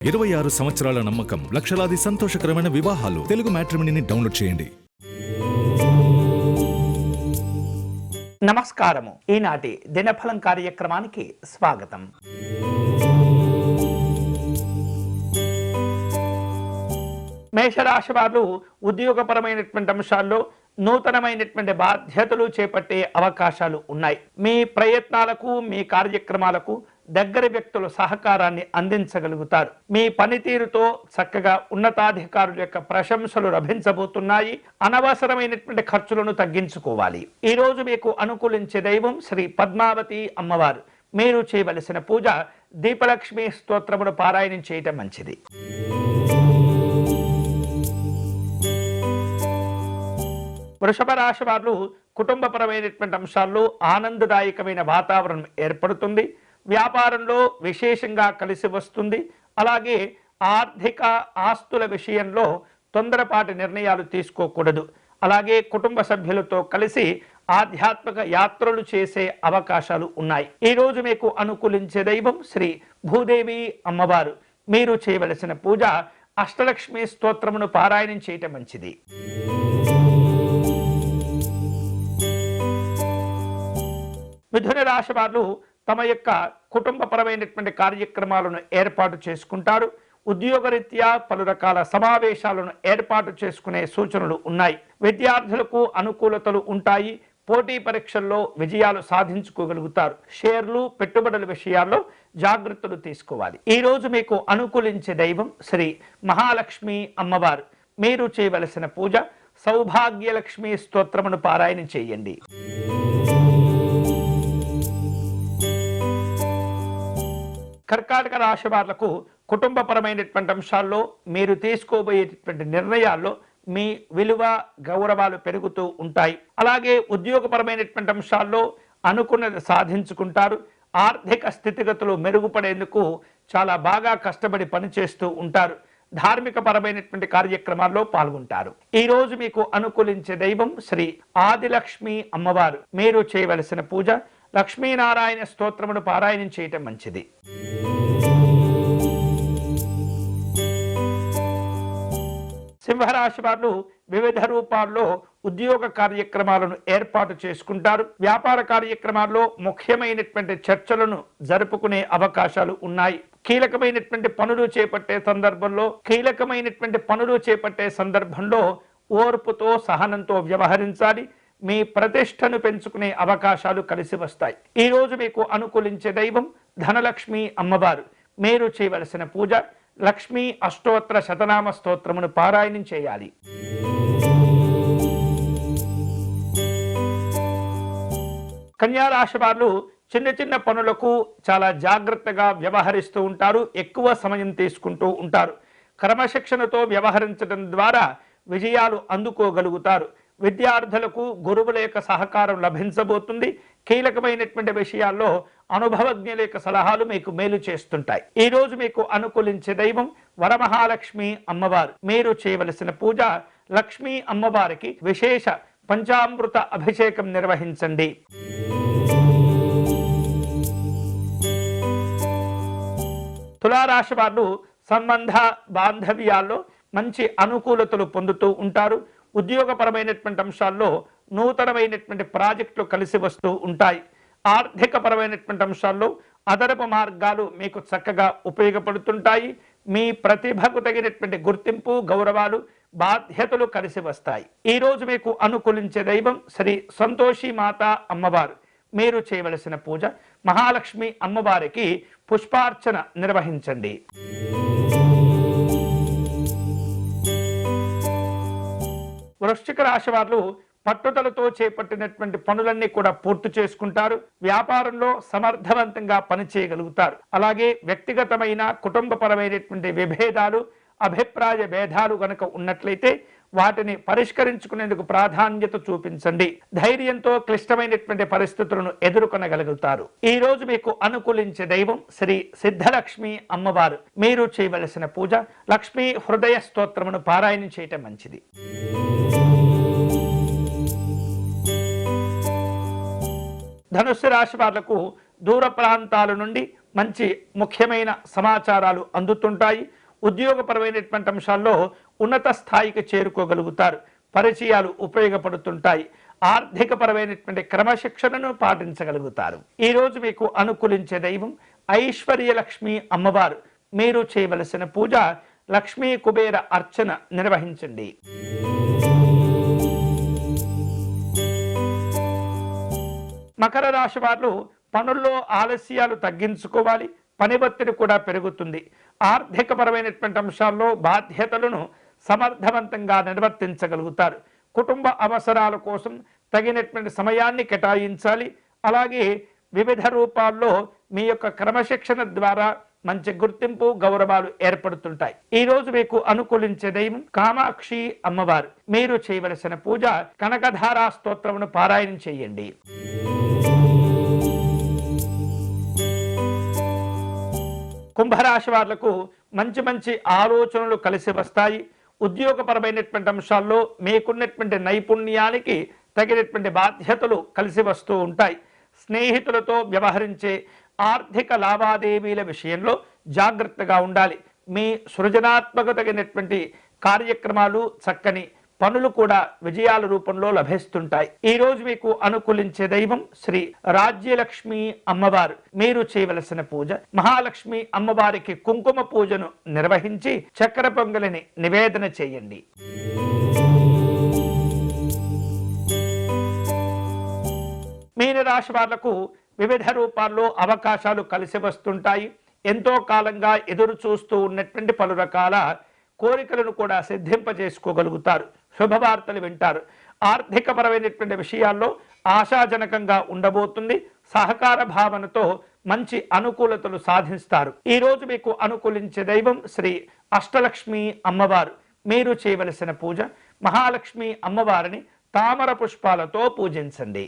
26 సంవత్సరాల నమ్మకం, లక్షలాది సంతోషకరమైన వివాహాలు. తెలుగు మ్యాట్రిమోనీని డౌన్లోడ్ చేయండి. నమస్కారము. ఈనాటి దినఫలం కార్యక్రమానికి స్వాగతం. మేషరాశి వారు ఉద్యోగపరమైనటువంటి అంశాల్లో నూతనమైనటువంటి బాధ్యతలు చేపట్టే అవకాశాలు ఉన్నాయి. మీ ప్రయత్నాలకు, మీ కార్యక్రమాలకు దగ్గర వ్యక్తుల సహకారాన్ని అందించగలుగుతారు. మీ పనితీరుతో చక్కగా ఉన్నతాధికారుల యొక్క ప్రశంసలు లభించబోతున్నాయి. అనవసరమైనటువంటి ఖర్చులను తగ్గించుకోవాలి. ఈ రోజు మీకు అనుకూలించే దైవం శ్రీ పద్మావతి అమ్మవారు. మీరు చేయవలసిన పూజ దీపలక్ష్మి స్తోత్రమును పారాయణం చేయటం మంచిది. వృషభ రాశి వారు కుటుంబపరమైనటువంటి అంశాల్లో ఆనందదాయకమైన వాతావరణం ఏర్పడుతుంది. వ్యాపారంలో విశేషంగా కలిసి వస్తుంది. అలాగే ఆర్థిక ఆస్తుల విషయంలో తొందరపాటి నిర్ణయాలు తీసుకోకూడదు. అలాగే కుటుంబ సభ్యులతో కలిసి ఆధ్యాత్మిక యాత్రలు చేసే అవకాశాలు ఉన్నాయి. ఈ రోజు మీకు అనుకూలించే దైవం శ్రీ భూదేవి అమ్మవారు. మీరు చేయవలసిన పూజ అష్టలక్ష్మి స్తోత్రమును పారాయణం చేయటం మంచిది. మిథున రాశి వారు తమ యొక్క కుటుంబపరమైనటువంటి కార్యక్రమాలను ఏర్పాటు చేసుకుంటారు. ఉద్యోగరీత్యా పలు రకాల సమావేశాలను ఏర్పాటు చేసుకునే సూచనలు ఉన్నాయి. విద్యార్థులకు అనుకూలతలు ఉంటాయి. పోటీ పరీక్షల్లో విజయాలు సాధించుకోగలుగుతారు. షేర్లు, పెట్టుబడుల విషయాల్లో జాగ్రత్తలు తీసుకోవాలి. ఈ రోజు మీకు అనుకూలించే దైవం శ్రీ మహాలక్ష్మి అమ్మవారు. మీరు చేయవలసిన పూజ సౌభాగ్యలక్ష్మి స్తోత్రమును పారాయణం చేయండి. కర్కాటక రాశి వాళ్లకు కుటుంబపరమైనటువంటి అంశాల్లో మీరు తీసుకోబోయేటటువంటి నిర్ణయాల్లో మీ విలువ, గౌరవాలు పెరుగుతూ ఉంటాయి. అలాగే ఉద్యోగపరమైనటువంటి అంశాల్లో అనుకున్నది సాధించుకుంటారు. ఆర్థిక స్థితిగతులు మెరుగుపడేందుకు చాలా బాగా కష్టపడి పనిచేస్తూ ఉంటారు. ధార్మిక పరమైనటువంటి కార్యక్రమాల్లో పాల్గొంటారు. ఈ రోజు మీకు అనుకూలించే దైవం శ్రీ ఆదిలక్ష్మి అమ్మవారు. మీరు చేయవలసిన పూజ లక్ష్మీనారాయణ స్తోత్రమును పారాయణం చేయటం మంచిది. సింహరాశి వారు వివిధ రూపాల్లో ఉద్యోగ కార్యక్రమాలను ఏర్పాటు చేసుకుంటారు. వ్యాపార కార్యక్రమాల్లో ముఖ్యమైనటువంటి చర్చలను జరుపుకునే అవకాశాలు ఉన్నాయి. కీలకమైనటువంటి పనులు చేపట్టే సందర్భంలో ఓర్పుతో, సహనంతో వ్యవహరించాలి. మీ ప్రతిష్టను పెంచుకునే అవకాశాలు కలిసి వస్తాయి. ఈ రోజు మీకు అనుకూలించే దైవం ధనలక్ష్మి అమ్మవారు. మీరు చేయవలసిన పూజ లక్ష్మీ అష్టోత్తర శతనామ స్తోత్రమును పారాయణం చేయాలి. కన్యా రాశి వారు చిన్న చిన్న పనులకు చాలా జాగ్రత్తగా వ్యవహరిస్తూ ఉంటారు. ఎక్కువ సమయం తీసుకుంటూ ఉంటారు. క్రమశిక్షణతో వ్యవహరించడం ద్వారా విజయాలు అందుకోగలుగుతారు. విద్యార్థులకు గురువుల యొక్క సహకారం లభించబోతుంది. కీలకమైనటువంటి విషయాల్లో అనుభవజ్ఞుల యొక్క సలహాలు మీకు మేలు చేస్తుంటాయి. ఈ రోజు మీకు అనుకూలించే దైవం వరమహాలక్ష్మి అమ్మవారు. మీరు చేయవలసిన పూజ లక్ష్మీ అమ్మవారికి విశేష పంచామృత అభిషేకం నిర్వహించండి. తులారాశి వారు సంబంధ బాంధవ్యాల్లో మంచి అనుకూలతలు పొందుతూ ఉంటారు. ఉద్యోగపరమైనటువంటి అంశాల్లో నూతనమైనటువంటి ప్రాజెక్టులు కలిసి వస్తూ ఉంటాయి. ఆర్థిక పరమైనటువంటి అంశాల్లో అదనపు మార్గాలు మీకు చక్కగా ఉపయోగపడుతుంటాయి. మీ ప్రతిభకు తగినటువంటి గుర్తింపు, గౌరవాలు, బాధ్యతలు కలిసి వస్తాయి. ఈ రోజు మీకు అనుకూలించే దైవం శ్రీ సంతోషి మాత అమ్మవారు. మీరు చేయవలసిన పూజ మహాలక్ష్మి అమ్మవారికి పుష్పార్చన నిర్వహించండి. వృశ్చిక రాశి వారు పట్టుదలతో చేపట్టినటువంటి పనులన్నీ కూడా పూర్తి చేసుకుంటారు. వ్యాపారంలో సమర్థవంతంగా పనిచేయగలుగుతారు. అలాగే వ్యక్తిగతమైన, కుటుంబపరమైనటువంటి విభేదాలు, అభిప్రాయ భేదాలు గనక ఉన్నట్లయితే వాటిని పరిష్కరించుకునేందుకు ప్రాధాన్యత చూపించండి. ధైర్యంతో క్లిష్టమైనటువంటి పరిస్థితులను ఎదుర్కొనగలుగుతారు. ఈ రోజు మీకు అనుకూలించే దైవం శ్రీ సిద్ధలక్ష్మి అమ్మవారు. మీరు చేయవలసిన పూజ లక్ష్మీ హృదయ స్తోత్రమును పారాయణం చేయటం మంచిది. ధనుస్సు రాశి వాళ్లకు దూర ప్రాంతాల నుండి మంచి ముఖ్యమైన సమాచారాలు అందుతుంటాయి. ఉద్యోగపరమైనటువంటి అంశాల్లో ఉన్నత స్థాయికి చేరుకోగలుగుతారు. పరిచయాలు ఉపయోగపడుతుంటాయి. ఆర్థికపరమైనటువంటి క్రమశిక్షణను పాటించగలుగుతారు. ఈరోజు మీకు అనుకూలించే దైవం ఐశ్వర్యలక్ష్మి అమ్మవారు. మీరు చేయవలసిన పూజ లక్ష్మీ కుబేర అర్చన నిర్వహించండి. మకర రాశి వారు పనుల్లో ఆలస్యాలు తగ్గించుకోవాలి. పని ఒత్తిడి కూడా పెరుగుతుంది. ఆర్థికపరమైనటువంటి అంశాల్లో బాధ్యతలను సమర్థవంతంగా నిర్వర్తించగలుగుతారు. కుటుంబ అవసరాల కోసం తగినటువంటి సమయాన్ని కేటాయించాలి. అలాగే వివిధ రూపాల్లో మీ యొక్క క్రమశిక్షణ ద్వారా మంచి గుర్తింపు గౌరవాలు ఏర్పడుతుంటాయి. ఈ రోజు మీకు అనుకూలించే దైవం కామాక్షి అమ్మవారు. మీరు చేయవలసిన పూజ కనకధారా స్తోత్రమును పారాయణం చేయండి. కుంభరాశి వాళ్లకు మంచి మంచి ఆలోచనలు కలిసి వస్తాయి. ఉద్యోగపరమైనటువంటి అంశాల్లో మీకున్నటువంటి నైపుణ్యానికి తగినటువంటి బాధ్యతలు కలిసి వస్తూ ఉంటాయి. స్నేహితులతో వ్యవహరించే ఆర్థిక లావాదేవీల విషయంలో జాగ్రత్తగా ఉండాలి. మీ సృజనాత్మకతగినటువంటి కార్యక్రమాలు, చక్కని పనులు కూడా విజయాల రూపంలో లభిస్తుంటాయి. ఈ రోజు మీకు అనుకూలించే దైవం శ్రీ రాజ్యలక్ష్మి అమ్మవారు. మీరు చేయవలసిన పూజ మహాలక్ష్మి అమ్మవారికి కుంకుమ పూజను నిర్వహించి చక్కెర పొంగలిని నివేదన చేయండి. మీనరాశి వాళ్లకు వివిధ రూపాల్లో అవకాశాలు కలిసి వస్తుంటాయి. ఎంతో కాలంగా ఎదురు చూస్తూ ఉన్నటువంటి పలు రకాల కోరికలను కూడా సిద్ధింపజేసుకోగలుగుతారు. శుభవార్తలు వింటారు. ఆర్థికపరమైనటువంటి విషయాల్లో ఆశాజనకంగా ఉండబోతుంది. సహకార భావనతో మంచి అనుకూలతలు సాధిస్తారు. ఈ రోజు మీకు అనుకూలించే దైవం శ్రీ అష్టలక్ష్మి అమ్మవారు. మీరు చేయవలసిన పూజ మహాలక్ష్మి అమ్మవారిని తామర పుష్పాలతో పూజించండి.